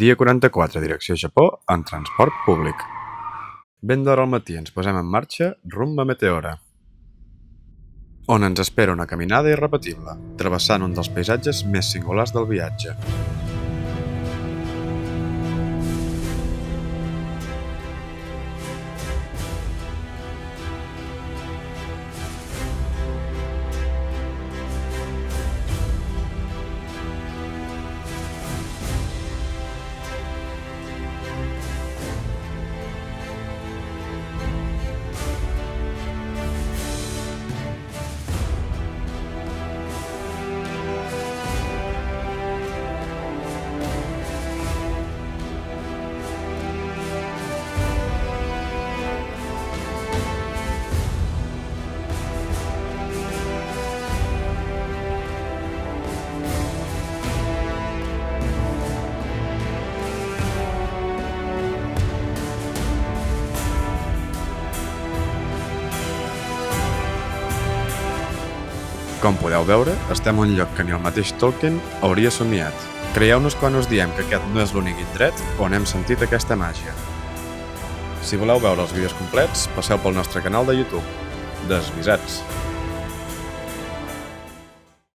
Dia 44, direcció Japó, en transport públic. Ben d'hora al matí ens posem en marxa rumb a Meteora, on ens espera una caminada irrepetible, travessant un dels paisatges més singulars del viatge. Com podeu veure, estem a un lloc que ni el mateix Tolkien hauria somiat. Creieu-nos quan us diem que aquest no és l'únic indret on hem sentit aquesta màgia. Si voleu veure els vídeos complets, passeu pel nostre canal de YouTube. Desvisats!